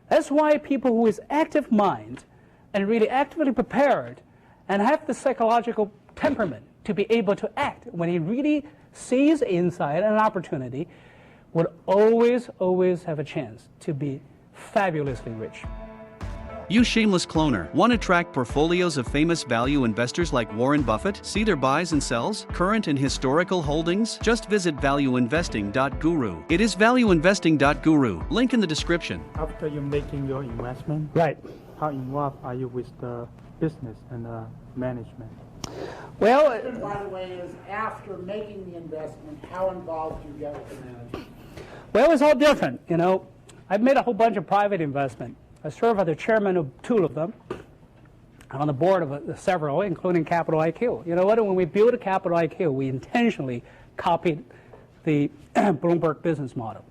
That's why people who is active mind and really actively prepared and have the psychological temperament to be able to act when he really sees insight and an opportunity would always, always have a chance to be fabulously rich. You shameless cloner. Want to track portfolios of famous value investors like Warren Buffett? See their buys and sells, current and historical holdings? Just visit valueinvesting.guru. It is valueinvesting.guru. Link in the description. After you're making your investment, Right. how involved are you with the business and the management? Well, By the way, is after making the investment, how involved you get with the management? well, it's all different. You know, I've made a whole bunch of private investment. I serve as the chairman of 2 of them. I'm on the board of several, including Capital IQ. You know what? When we built Capital IQ, we intentionally copied the Bloomberg business model.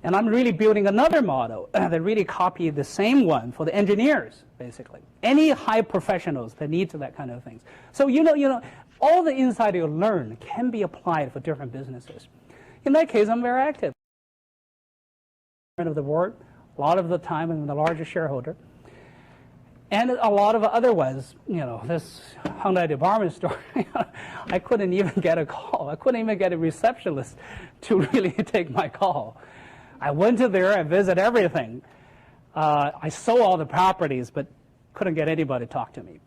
And I'm really building another model that really copied the same one for the engineers, basically. Any high professionals that need to that kind of things. So you know, all the insight you learn can be applied for different businesses. In that case, I'm very active. Of the board, a lot of the time I'm the largest shareholder. And a lot of other ones, you know, this Hyundai department store, I couldn't even get a call. I couldn't even get a receptionist to really take my call. I went to there and visited everything. I saw all the properties, but couldn't get anybody to talk to me.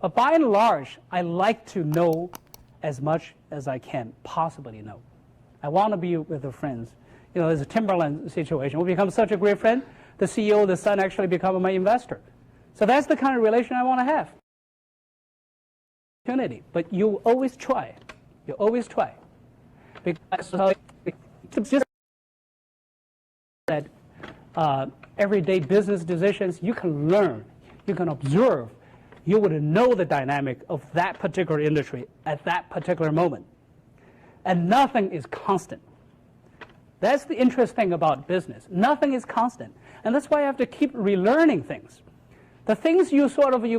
But by and large, I like to know as much as I can possibly know. I want to be with the friends. You know, there's a Timberland situation. We become such a great friend, the CEO, the son actually become my investor. So that's the kind of relation I want to have. But you always try. You always try. Because just that everyday business decisions, you can learn, you can observe, you would know the dynamic of that particular industry at that particular moment. And nothing is constant. That's the interesting thing about business. Nothing is constant. And that's why you have to keep relearning things. The things you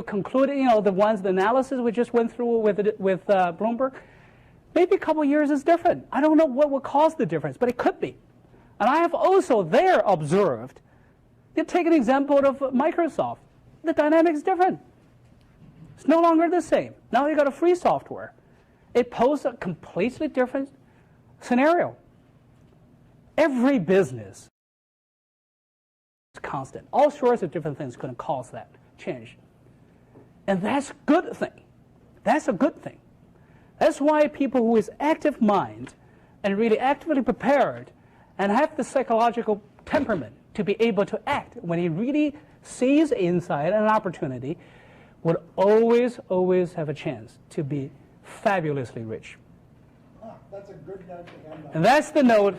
concluded, you know, the analysis we just went through with Bloomberg, maybe a couple of years is different. I don't know what will cause the difference, but it could be. And I have also there observed, you take an example of Microsoft. The dynamic is different. It's no longer the same. Now you got a free software. It poses a completely different scenario. Every business is constant. All sorts of different things could cause that change. And that's a good thing. That's a good thing. That's why people who is active mind and really actively prepared and have the psychological temperament to be able to act when he really sees insight and an opportunity would always, always have a chance to be fabulously rich. That's a good note to end on. And that's the note.